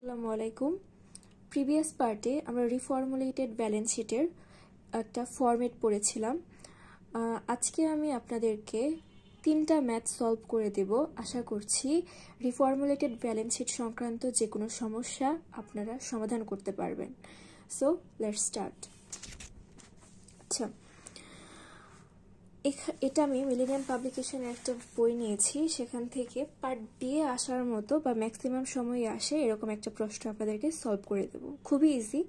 আসসালামু আলাইকুম। প্রিভিয়াস পার্টে আমরা রিফর্মুলেটেড ব্যালেন্স শিটের একটা ফরম্যাট পড়েছিলাম। আজকে আমি আপনাদেরকে 3টা ম্যাথ সলভ করে দেব। আশা করছি রিফর্মুলেটেড ব্যালেন্স শিট সংক্রান্ত যে কোনো সমস্যা আপনারা সমাধান করতে পারবেন। So let's start. আচ্ছা, এটা আমি মিলেনিয়াম পাবলিকেশনের একটা বই নিয়েছি, সেখান থেকে পার্ট দিয়ে আসার মতো বা ম্যাক্সিমাম সময়ে আসে এরকম একটা প্রশ্ন আপনাদেরকে সলভ করে দেব। খুবই ইজি।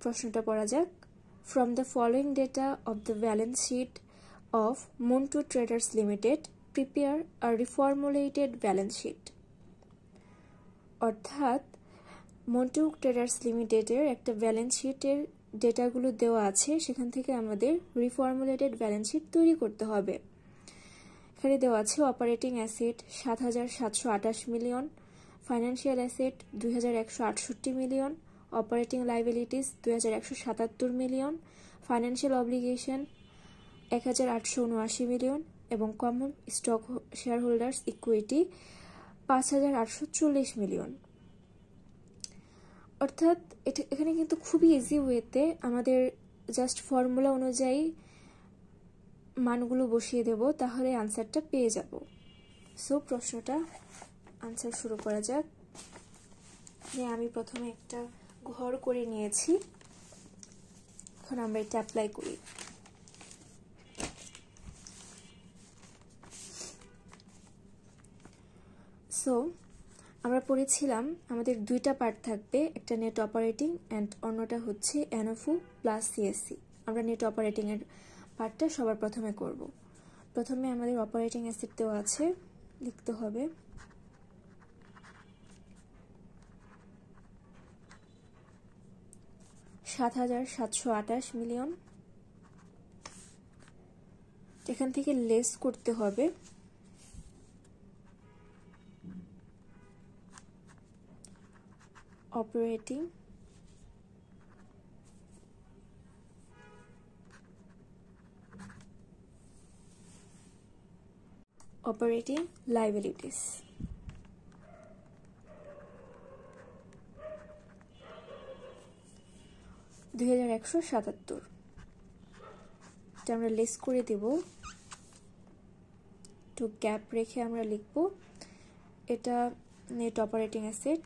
প্রশ্নটা পড়া যাক। From the following data of the balance sheet of Montu traders limited prepare a reformulated balance sheet. অর্থাৎ মন্টু ট্রেডার্স লিমিটেডের একটা ব্যালেন্স শিটের ডেটাগুলো দেওয়া আছে, সেখান থেকে আমাদের রিফর্মুলেটেড ব্যালেন্স শিট তৈরি করতে হবে। এখানে দেওয়া আছে operating asset ৭৭২৮ million, financial asset ২১৬৮ million, operating liabilities ২১৭৭ million, financial obligation ১৮৭৯ million এবং common stock shareholders equity ৫৮৪০ million. অর্থাৎ এখানে কিন্তু খুবই ইজি ওয়েতে আমাদের জাস্ট ফর্মুলা অনুযায়ী মানগুলো বসিয়ে দেব, তাহলে আনসারটা পেয়ে যাব। সো প্রশ্নটা আনসার শুরু করা যাক। আমি প্রথমে একটা ঘর করে নিয়েছি, এখন আমরা এটা অ্যাপ্লাই করি। সো আমরা পড়েছিলাম আমাদের 2টা পার্ট থাকবে, একটা নেট অপারেটিং অ্যান্ড অন্যটা হচ্ছে এনএফও প্লাস সিএসসি। আমরা নেট অপারেটিং এর পার্টটা সবার প্রথমে করব। প্রথমে আমাদের অপারেটিং অ্যাসেট দেওয়া আছে, লিখতে হবে ৭৭২৮ মিলিয়ন। এখান থেকে লেস করতে হবে অপারেটিং লাইবিলিটিস। এটা আমরা লেস করে দেব, একটু গ্যাপ রেখে আমরা লিখব এটা নেট অপারেটিং অ্যাসেট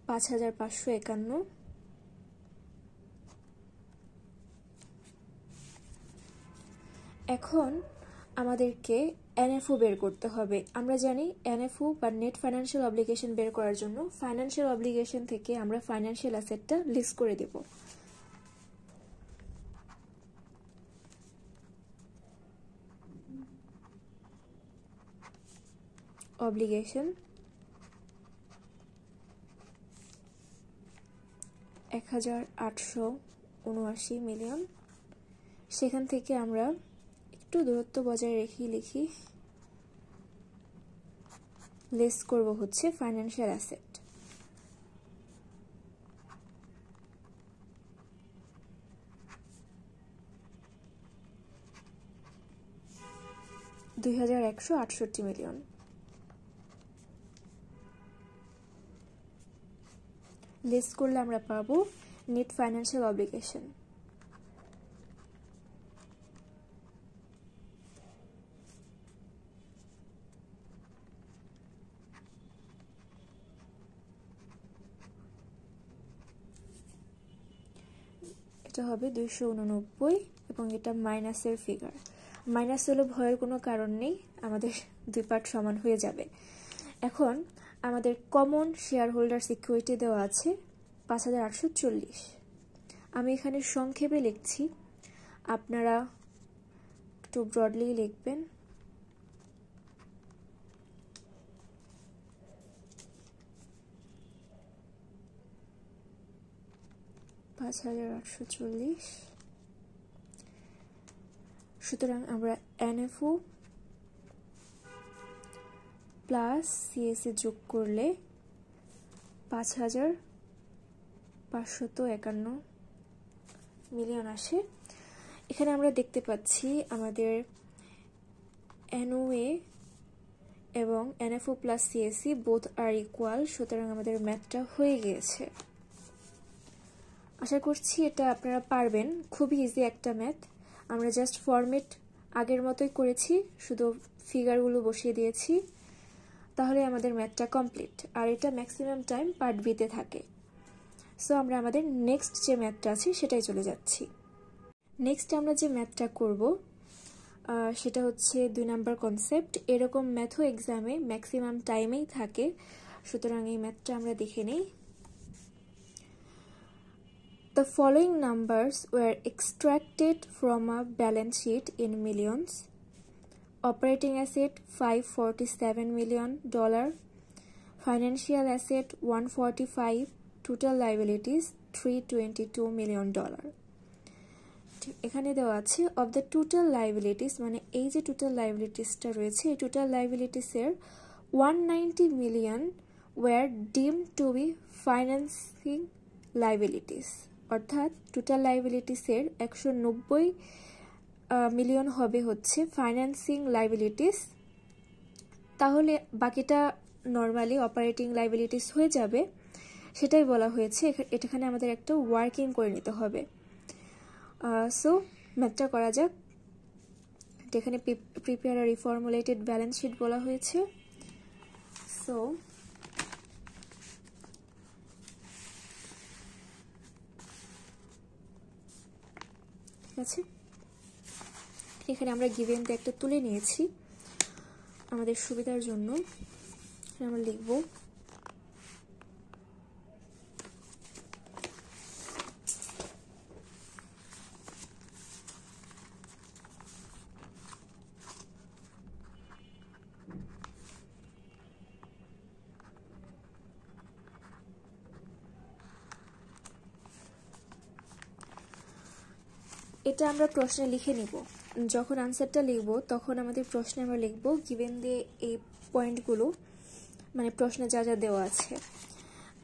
$৫,৫৫১। এখন আমাদেরকে এনএফও বের করতে হবে। আমরা জানি এনএফও বা নেট ফাইন্যান্সিয়াল অব্লিগেশন বের করার জন্য ফাইন্যান্সিয়াল অব্লিগেশন থেকে আমরা ফাইন্যান্সিয়াল অ্যাসেটটা লিস্ট করে দেব। Obligation ১৮৭৯ million. সেখান থেকে আমরা একটু দূরত্ব বজায় রেখেই লিখি, লেস করব হচ্ছে ফাইন্যান্সিয়াল অ্যাসেট। $২১৬৮ মিলিয়ন। লেস করলে আমরা পাবো নেট ফাইন্যান্সিয়াল অব্লিগেশন। এটা হবে 289 এবং এটা মাইনাসের ফিগার। মাইনাস হলো ভয়ের কোনো কারণ নেই, আমাদের 2 পার্ট সমান হয়ে যাবে। এখন আমাদের কমন শেয়ার হোল্ডার্স ইকুইটি দেওয়া আছে ৫৮৪০। আমি এখানে সংক্ষেপে লিখছি, আপনারা একটু ব্রডলি লিখবেন। $৫,৮৪০। সুতরাং আমরা এনএফও প্লাস সিএসসি যোগ করলে ৫,৫৫১ মিলিয়ন আসে। এখানে আমরা দেখতে পাচ্ছি আমাদের NOA এবং NFO প্লাস CSE বোথ আর ইকুয়াল, সুতরাং আমাদের ম্যাথটা হয়ে গিয়েছে। আশা করছি এটা আপনারা পারবেন, খুবই ইজি একটা ম্যাথ। আমরা জাস্ট ফরম্যাট আগের মতোই করেছি, শুধু ফিগারগুলো বসিয়ে দিয়েছি, তাহলে আমাদের ম্যাথটা কমপ্লিট। আর এটা ম্যাক্সিমাম টাইম পার্ট বিতে থাকে। সো আমরা আমাদের নেক্সট যে ম্যাথটা আছে সেটাই চলে যাচ্ছি। নেক্সট আমরা যে ম্যাথটা করব সেটা হচ্ছে 2 নাম্বার কনসেপ্ট। এরকম ম্যাথও এক্সামে ম্যাক্সিমাম টাইমেই থাকে, সুতরাং এই ম্যাথটা আমরা দেখে নেই। The following numbers were extracted from a balance sheet in millions. Operating asset $547 million, financial asset 145, total liabilities $322 million. এখানে দেওয়া আছে অফ দ্য টোটাল লাইবিলিটিস, মানে এই যে টোটাল লাইবিলিটিসটা রয়েছে, এই টোটাল লাইবিলিটিসের 190 মিলিয়ন ওয়ার ডিম টু বি ফাইন্যান্সিং লাইবিলিটিস, অর্থাৎ টোটাল লাইবিলিটিসের 190 মিলিয়ন হবে হচ্ছে ফাইন্যান্সিং লাইবিলিটিস। তাহলে বাকিটা নর্মালি অপারেটিং লাইবিলিটিস হয়ে যাবে, সেটাই বলা হয়েছে। এখানে আমাদের একটা ওয়ার্কিং করে নিতে হবে। সো ম্যাথটা করা যাক। এখানে prepare a reformulated balance sheet বলা হয়েছে। সো ঠিক আছে, এখানে আমরা গিভেন দিয়ে একটা তুলে নিয়েছি আমাদের সুবিধার জন্য। আমরা লিখব এটা আমরা প্রশ্নে লিখে নিব। যখন আনসারটা লিখব তখন আমাদের প্রশ্নে আমরা লিখব গিভেন দিয়ে এই পয়েন্টগুলো, মানে প্রশ্নে যা যা দেওয়া আছে।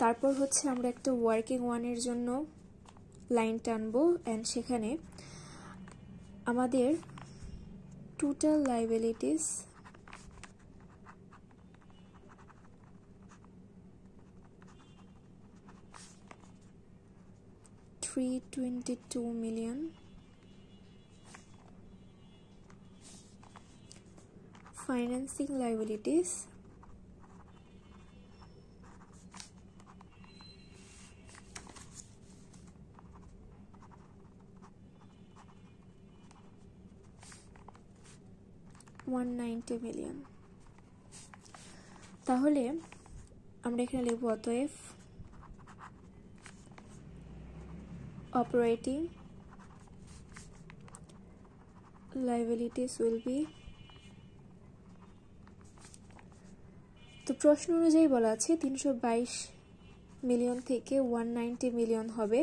তারপর হচ্ছে আমরা একটা ওয়ার্কিং ওয়ানের জন্য লাইন টানবো, অ্যান্ড সেখানে আমাদের total liabilities $322 million, financing liabilities $190 million। তাহলে আমরা এখানে লিখব অতএব operating liabilities will be, তো প্রশ্ন অনুযায়ী বলা আছে 322 মিলিয়ন থেকে 190 মিলিয়ন হবে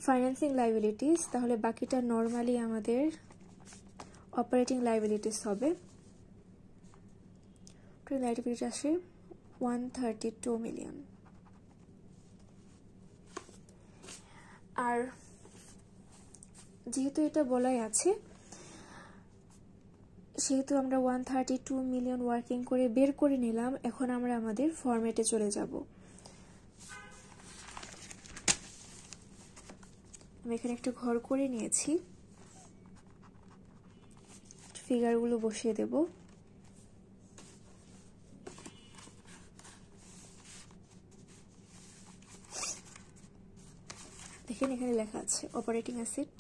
ফাইন্যান্সিং লাইবিলিটিস, তাহলে বাকিটা নর্মালি আমাদের অপারেটিং লাইবিলিটিস হবে। টোটাল লাইবিলিটি আসে 132 মিলিয়ন। আর যেহেতু এটা বলাই আছে, সেহেতু আমরা 132 মিলিয়ন ওয়ার্কিং করে বের করে নিলাম। এখন আমরা আমাদের ফরম্যাটে চলে যাব। আমি এখানে একটা ঘর করে নিয়েছি, ফিগারগুলো বসিয়ে দেব। দেখেন এখানে লেখা আছে অপারেটিং অ্যাসেট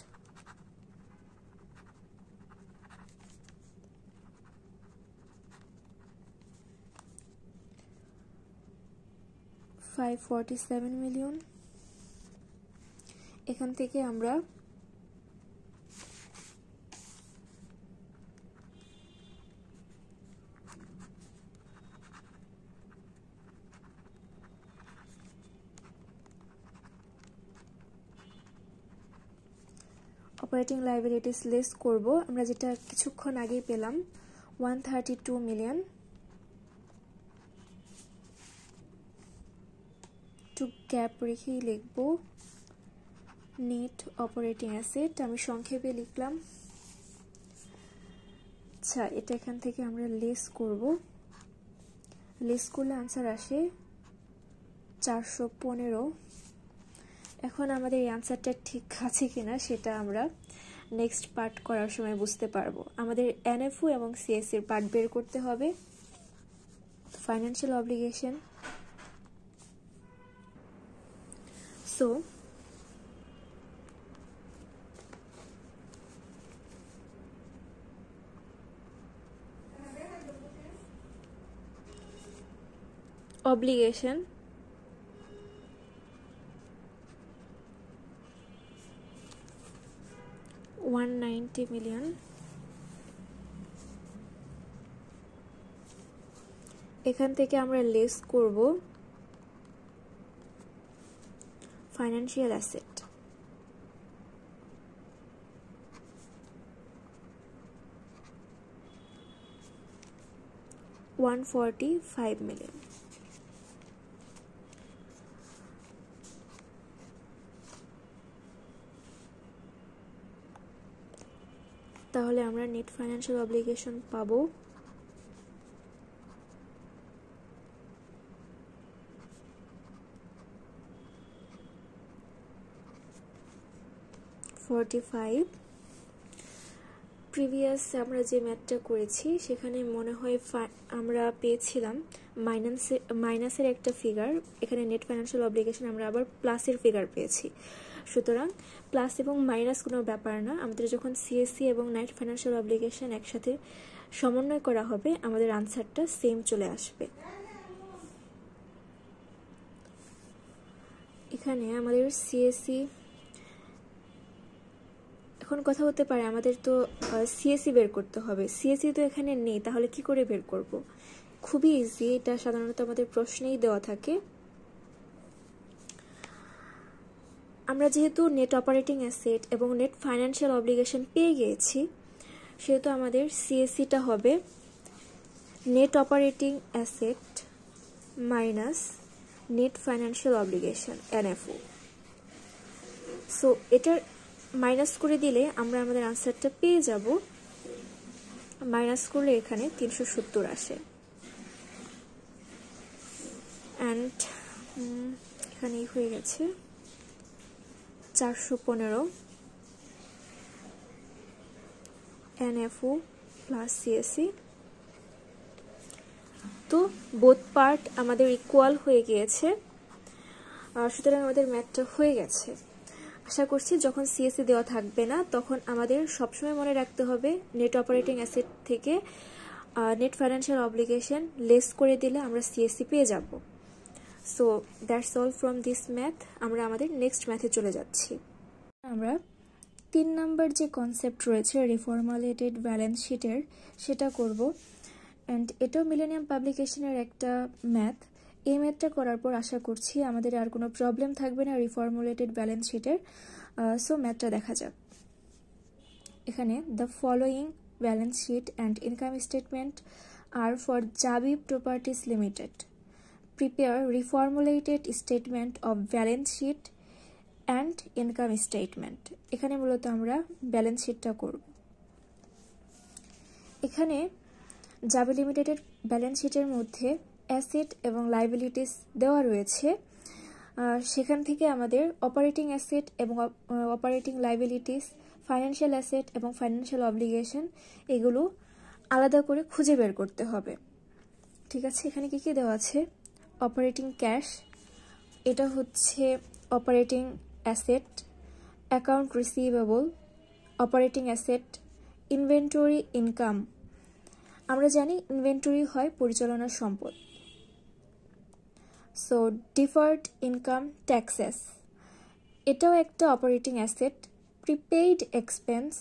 $547 মিলিয়ন। এখান থেকে আমরা অপারেটিং লাইবিলিটিস লেস করব, আমরা যেটা কিছুক্ষণ আগেই পেলাম 132 মিলিয়ন গ্যাপ রেখেই লিখব নেট অপারেটিং অ্যাসেট, আমি সংক্ষেপে লিখলাম। আচ্ছা, এটা এখান থেকে আমরা লেস করব, লেস করলে আনসার আসে 415। এখন আমাদের এই আনসারটা ঠিক আছে কিনা সেটা আমরা নেক্সট পার্ট করার সময় বুঝতে পারবো। আমাদের এনএফও এবং সিএসসি এর পার্ট বের করতে হবে। Financial obligation, so obligation $190 million, এখান থেকে আমরা লেস করব ফাইন্যান্সিয়াল অ্যাসেট $145 million। তাহলে আমরা নেট ফাইন্যান্সিয়াল অব্লিগেশন পাবো $45। প্রিভিয়াস আমরা যে ম্যাথটা করেছি সেখানে মনে হয় আমরা পেয়েছিলাম মাইনাসের একটা ফিগার, এখানে নেট ফাইন্যান্সিয়াল অব্লিগেশন আমরা আবার প্লাসের ফিগার পেয়েছি। সুতরাং প্লাস এবং মাইনাস কোনো ব্যাপার না, আমাদের যখন সিএসসি এবং নেট ফাইন্যান্সিয়াল অব্লিগেশন একসাথে সমন্বয় করা হবে আমাদের আনসারটা সেম চলে আসবে। এখানে আমাদের সিএসসি, এখন কথা হতে পারে আমাদের তো সিএসসি বের করতে হবে, সিএসসি তো এখানে নেই, তাহলে কি করে বের করব? খুবই ইজি, এটা সাধারণত আমাদের প্রশ্নেই দেওয়া থাকে। আমরা যেহেতু নেট অপারেটিং অ্যাসেট এবং নেট ফাইন্যান্সিয়াল অব্লিগেশন পেয়ে গিয়েছি, সেহেতু আমাদের সিএসসিটা হবে net operating asset minus net financial obligation NFO. So এটার মাইনাস করে দিলে আমরা আমাদের আনসারটা পেয়ে যাব। মাইনাস করলে এখানে 370 আসে, অ্যান্ড এখানেই হয়ে গেছে 415 এনএফও প্লাস সিএসসি। তো বোথ পার্ট আমাদের ইকুয়াল হয়ে গিয়েছে, সুতরাং আমাদের ম্যাথটা হয়ে গেছে। আশা করছি যখন সিএসসি দেওয়া থাকবে না তখন আমাদের সবসময় মনে রাখতে হবে নেট অপারেটিং অ্যাসেট থেকে নেট ফাইন্যান্সিয়াল অব্লিগেশন লেস করে দিলে আমরা সিএসসি পেয়ে যাব। So that's all from this math. আমরা আমাদের নেক্সট ম্যাথে চলে যাচ্ছি। আমরা 3 নাম্বার যে কনসেপ্ট রয়েছে রিফর্মুলেটেড ব্যালেন্স শিটের সেটা করব, অ্যান্ড এটাও মিলেনিয়াম পাবলিকেশনের একটা ম্যাথ। এই ম্যাথটা করার পর আশা করছি আমাদের আর কোনো প্রবলেম থাকবে না রিফর্মুলেটেড ব্যালেন্স শিটের। সো ম্যাথটা দেখা যাক। এখানে the following balance sheet and income statement are for Jabi properties limited. Prepare reformulated statement of balance sheet and income statement. এখানে মূলত আমরা ব্যালেন্স শিটটা করব। এখানে জাবি লিমিটেডের ব্যালেন্স শিটের মধ্যে অ্যাসেট এবং লাইবিলিটিস দেওয়া রয়েছে, সেখান থেকে আমাদের অপারেটিং অ্যাসেট এবং অপারেটিং লাইবিলিটিস, ফাইন্যান্সিয়াল অ্যাসেট এবং ফাইন্যান্সিয়াল অব্লিগেশন এগুলো আলাদা করে খুঁজে বের করতে হবে। ঠিক আছে, এখানে কি কি দেওয়া আছে? অপারেটিং ক্যাশ, এটা হচ্ছে operating asset. Account receivable, operating asset. Inventory income, আমরা জানি ইনভেন্টরি হয় পরিচালনার সম্পদ। সো ডিফার্ড ইনকাম ট্যাক্সেস, এটাও একটা operating asset. Prepaid expense,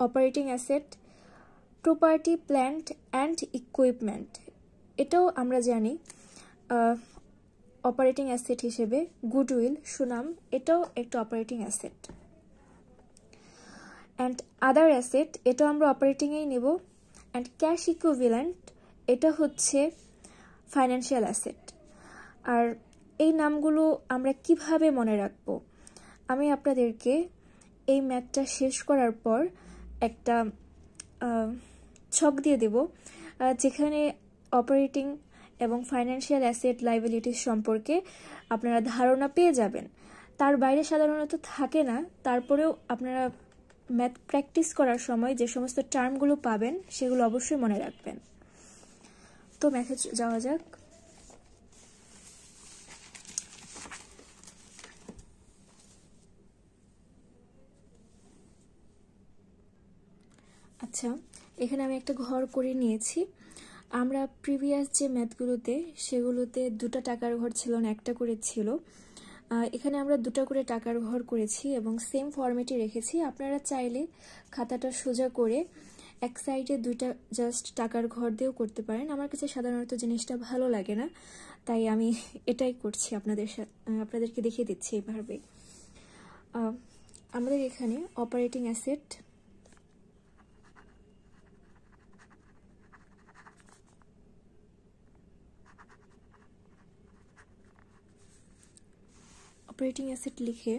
operating asset. Property plant and equipment, এটাও আমরা জানি অপারেটিং অ্যাসেট হিসেবে। গুডউইল, সুনাম, এটাও একটা operating asset. And other asset, এটাও আমরা অপারেটিংয়েই নেব। অ্যান্ড ক্যাশ ইকুইভ্যালেন্ট, এটা হচ্ছে ফাইন্যান্সিয়াল অ্যাসেট। আর এই নামগুলো আমরা কিভাবে মনে রাখবো? আমি আপনাদেরকে এই ম্যাথটা শেষ করার পর একটা ছক দিয়ে দেব, যেখানে অপারেটিং এবং ফাইন্যান্সিয়াল অ্যাসেট লাইবিলিটিস সম্পর্কে আপনারা ধারণা পেয়ে যাবেন। তার বাইরে সাধারণত থাকে না, তারপরেও আপনারা ম্যাথ প্র্যাকটিস করার সময় যে সমস্ত টার্মগুলো পাবেন সেগুলো অবশ্যই মনে রাখবেন। তো ম্যাথে যাওয়া যাক। আচ্ছা, এখানে আমি একটা ঘর করে নিয়েছি। আমরা প্রিভিয়াস যে ম্যাথগুলোতে সেগুলোতে 2টা টাকার ঘর ছিল না, একটা করে ছিল। এখানে আমরা 2টা করে টাকার ঘর করেছি এবং সেম ফরম্যাটে রেখেছি। আপনারা চাইলে খাতাটা সোজা করে এক সাইডে 2টা জাস্ট টাকার ঘর দিয়েও করতে পারেন। আমার কাছে সাধারণত জিনিসটা ভালো লাগে না, তাই আমি এটাই করছি, আপনাদেরকে দেখিয়ে দিচ্ছি এইভাবে। আমাদের এখানে অপারেটিং অ্যাসেট লিখে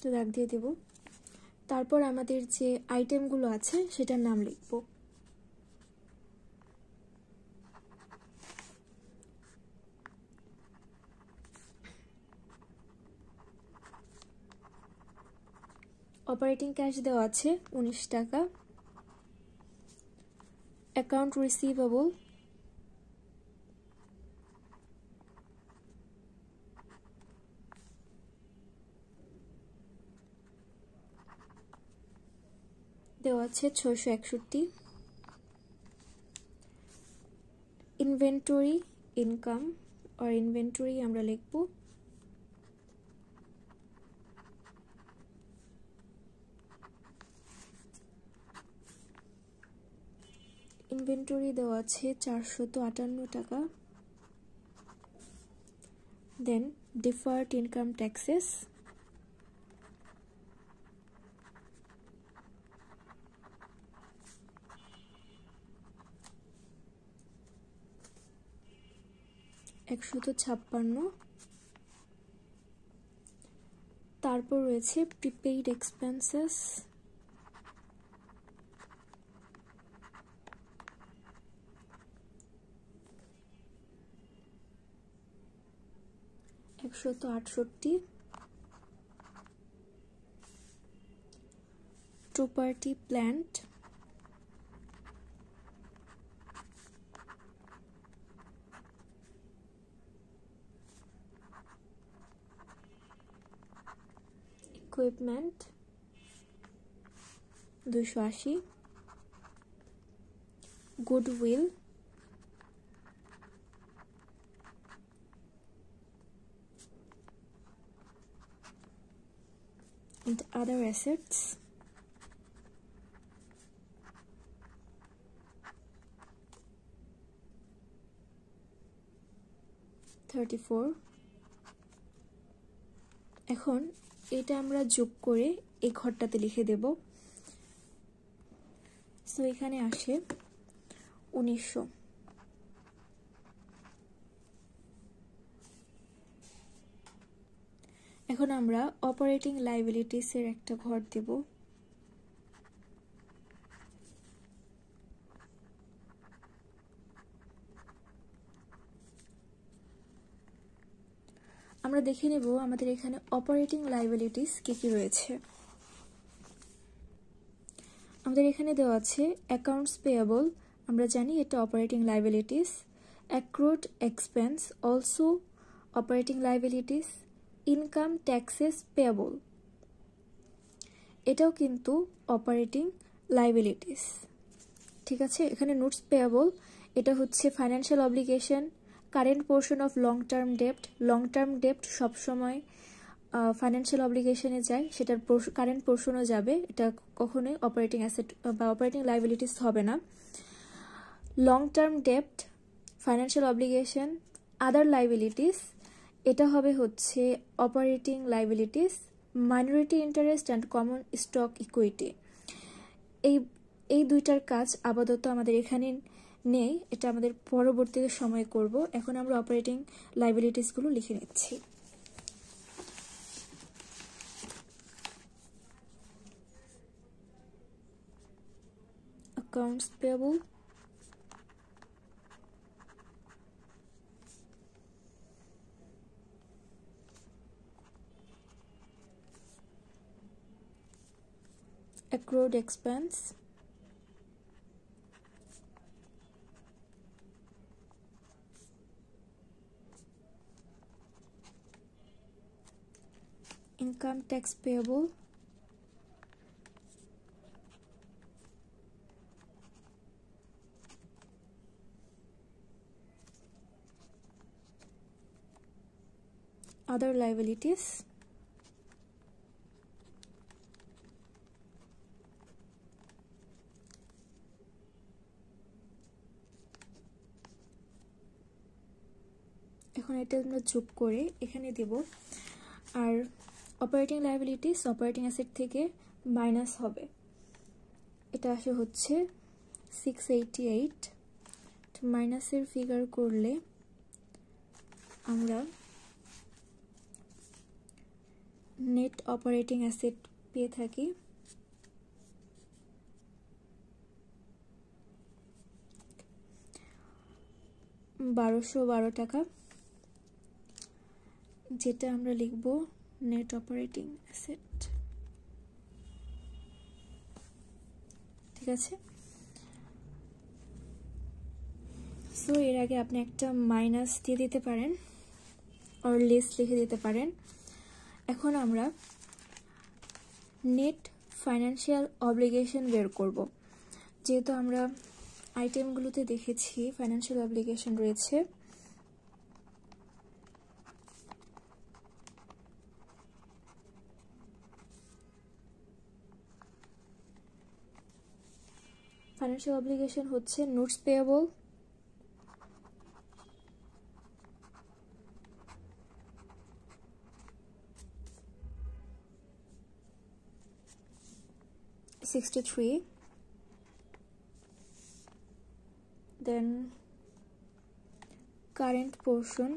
তো দাগ দিয়ে দেব। তারপর আমাদের যে আইটেমগুলো আছে সেটার নাম লিখব। অপারেটিং ক্যাশ দেওয়া আছে 19 টাকা। অ্যাকাউন্ট রিসিভেবল দেওয়া আছে 661। ইনভেন্টরি ইনকাম আর ইনভেন্টরি আমরা লিখব। ইনভেন্টরি দেওয়া আছে 458 টাকা। দেন ডিফার্ড ইনকাম ট্যাক্সেস $156। তারপর রয়েছে prepaid expenses $168। Property plant equipment 280। Goodwill and other assets 34। এখন এটা আমরা যোগ করে এই ঘরটাতে লিখে দেব। সো এখানে আসে 1900। এখন আমরা অপারেটিং লাইবিলিটিসের একটা ঘর দেব। আমরা দেখে নেব আমাদের এখানে অপারেটিং লাইবিলিটিস কি কি রয়েছে। আমাদের এখানে দেওয়া আছে অ্যাকাউন্টস পেয়েবল, আমরা জানি এটা operating liabilities. Accrued expense also operating liabilities. Income taxes payable এটাও কিন্তু অপারেটিং লাইবিলিটিস। ঠিক আছে, এখানে নোটস পেয়েবল এটা হচ্ছে financial obligation. Current portion of long term ডেপ্ট সবসময় ফাইন্যান্সিয়াল অব্লিগেশনে যায়, সেটার কারেন্ট পোর্শনও যাবে, এটা কখনোই অপারেটিং অ্যাসেট বা অপারেটিং লাইবিলিটিস হবে না। লং টার্ম ডেপ্ট, ফাইন্যান্সিয়াল অব্লিগেশন, আদার লাইবিলিটিস এটা হবে হচ্ছে operating liabilities. Minority interest and common stock equity এই দুইটার কাজ আপাতত আমাদের এখানে নেই, এটা আমাদের পরবর্তীতে সময় করব। এখন আমরা অপারেটিং লায়াবিলিটিসগুলো লিখে নিচ্ছি। Accounts payable, accrued expense, income tax payable, other liabilities, এখন এটা আমরা যোগ করে এখানে দেব। আর অপারেটিং লায়াবিলিটিস অপারেটিং অ্যাসেট থেকে মাইনাস হবে, এটা আসে হচ্ছে 688। মাইনাসের ফিগার করলে আমরা নেট অপারেটিং অ্যাসেট পেয়ে থাকি 1212 টাকা, যেটা আমরা লিখব নেট অপারেটিং অ্যাসেট। ঠিক আছে, সো এর আগে আপনি একটা মাইনাস দিয়ে দিতে পারেন আর লেস লিখে দিতে পারেন। এখন আমরা নেট ফাইন্যান্সিয়াল অব্লিগেশন বের করব। যেহেতু আমরা আইটেমগুলোতে দেখেছি ফাইন্যান্সিয়াল অব্লিগেশন রয়েছে, ফাইন্যান্সিয়াল অব্লিগেশন হচ্ছে notes payable, $63, then current portion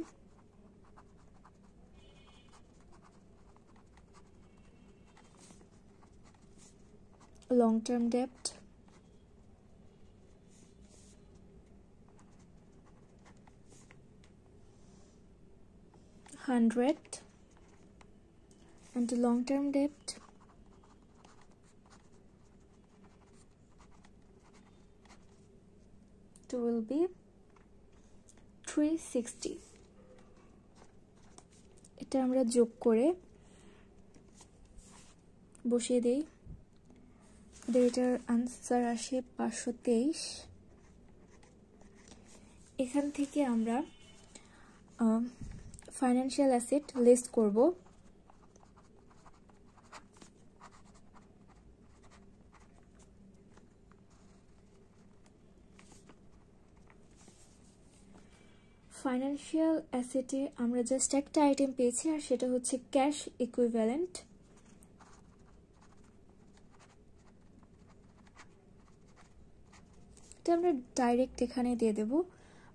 long-term debt, $100, and the long-term debt it will be 360। এটা আমরা যোগ করে বসিয়ে দেই, এটার আনসার আসে 523। এখান থেকে আমরা ফাইন্যান্সিয়াল অ্যাসেট লিস্ট করব। ফাইন্যান্সিয়াল অ্যাসেটে আমরা জাস্ট একটা আইটেম পেয়েছি, আর সেটা হচ্ছে ক্যাশ ইকুইভ্যালেন্ট। এটা আমরা ডাইরেক্ট এখানে দিয়ে দেব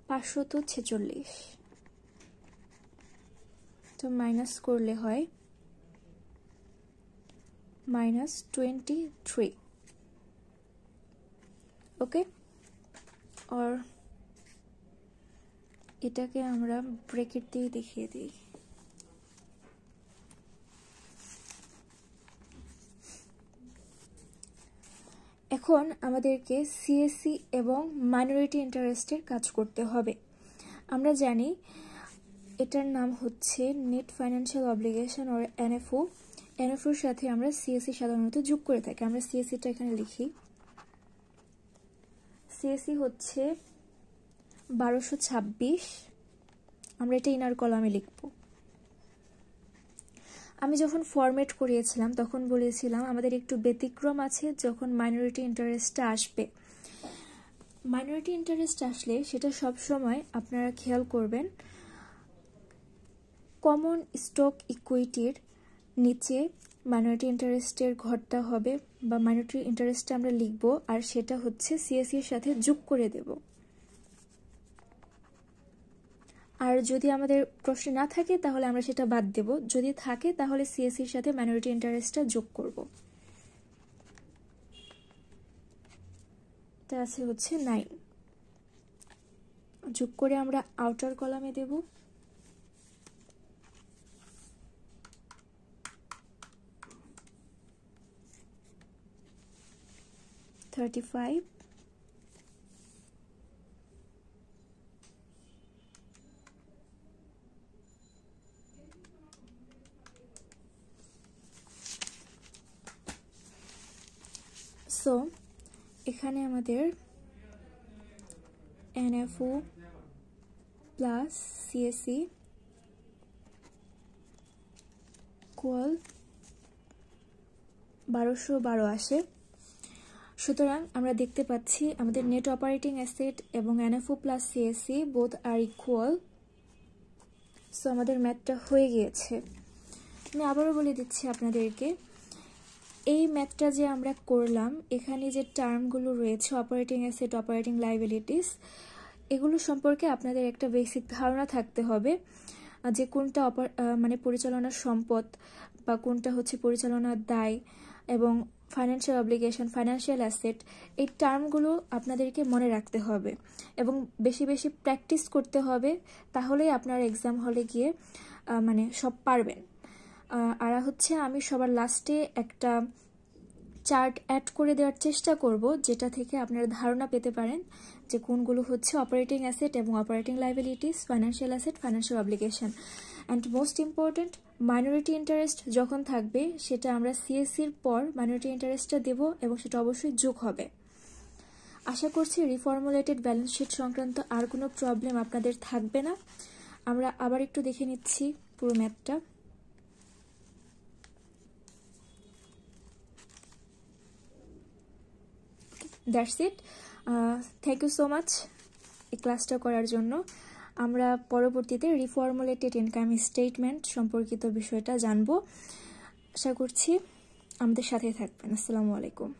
546। তো মাইনাস করলে হয় -23। ওকে, আর এটাকে আমরা ব্রেকেট দিয়ে দেখিয়ে দিই। এখন আমাদেরকে সিএসসি এবং মাইনরিটি ইন্টারেস্টের কাজ করতে হবে। আমরা জানি এটার নাম হচ্ছে net financial obligation or NFO. এনএফওর সাথে আমরা সিএসসি সাধারণত যোগ করে থাকি। আমরা সিএসসিটা এখানে লিখি। সিএসসি হচ্ছে 1226। আমরা এটা ইনার কলামে লিখব। আমি যখন ফরম্যাট করিয়েছিলাম তখন বলেছিলাম আমাদের একটু ব্যতিক্রম আছে যখন মাইনরিটি ইন্টারেস্টটা আসবে। মাইনরিটি ইন্টারেস্ট আসলে সেটা সব সময় আপনারা খেয়াল করবেন, কমন স্টক ইকুইটির নিচে মাইনরিটি ইন্টারেস্টের ঘরটা হবে বা মাইনরিটি ইন্টারেস্টটা আমরা লিখব, আর সেটা হচ্ছে সিএসসি এর সাথে যোগ করে দেব। আর যদি আমাদের প্রশ্নে না থাকে তাহলে আমরা সেটা বাদ দেব, যদি থাকে তাহলে সিএসসির সাথে মাইনরিটি ইন্টারেস্টটা যোগ করব। তা আছে হচ্ছে 9, যোগ করে আমরা আউটার কলামে দেব। $35, সো এখানে আমাদের NFO প্লাস CSE ইকুয়াল 1212 আসে। সুতরাং আমরা দেখতে পাচ্ছি আমাদের নেট অপারেটিং অ্যাসেট এবং NFO প্লাস CSE বোথ আর ইকুয়াল। সো আমাদের ম্যাথটা হয়ে গিয়েছে। আমি আবারও বলে দিচ্ছি আপনাদেরকে, এই ম্যাথটা যে আমরা করলাম, এখানে যে টার্মগুলো রয়েছে অপারেটিং অ্যাসেট, অপারেটিং লায়াবিলিটিস, এগুলো সম্পর্কে আপনাদের একটা বেসিক ধারণা থাকতে হবে যে কোনটা মানে পরিচালনার সম্পদ বা কোনটা হচ্ছে পরিচালনার দায় এবং ফাইন্যান্সিয়াল অব্লিগেশন, ফাইন্যান্সিয়াল অ্যাসেট, এই টার্মগুলো আপনাদেরকে মনে রাখতে হবে এবং বেশি বেশি প্র্যাকটিস করতে হবে, তাহলেই আপনার এক্সাম হলে গিয়ে মানে সব পারবেন। আর হচ্ছে আমি সবার লাস্টে একটা চার্ট অ্যাড করে দেওয়ার চেষ্টা করব, যেটা থেকে আপনারা ধারণা পেতে পারেন যে কোনগুলো হচ্ছে অপারেটিং অ্যাসেট এবং operating liabilities, financial asset, financial obligation. And most important, minority interest যখন থাকবে সেটা আমরা সিএসসির পর মাইনরিটি ইন্টারেস্টটা দেব এবং সেটা অবশ্যই যোগ হবে। আশা করছি রিফর্মুলেটেড ব্যালেন্স শিট সংক্রান্ত আর কোনো প্রবলেম আপনাদের থাকবে না। আমরা আবার একটু দেখে নিচ্ছি পুরো ম্যাথটা। That's it. Thank you so much এই ক্লাসটা করার জন্য। আমরা পরবর্তীতে রিফর্মুলেটেড ইনকাম স্টেটমেন্ট সম্পর্কিত বিষয়টা জানবো। আশা করছি আমাদের সাথে থাকবেন। আসসালামু আলাইকুম।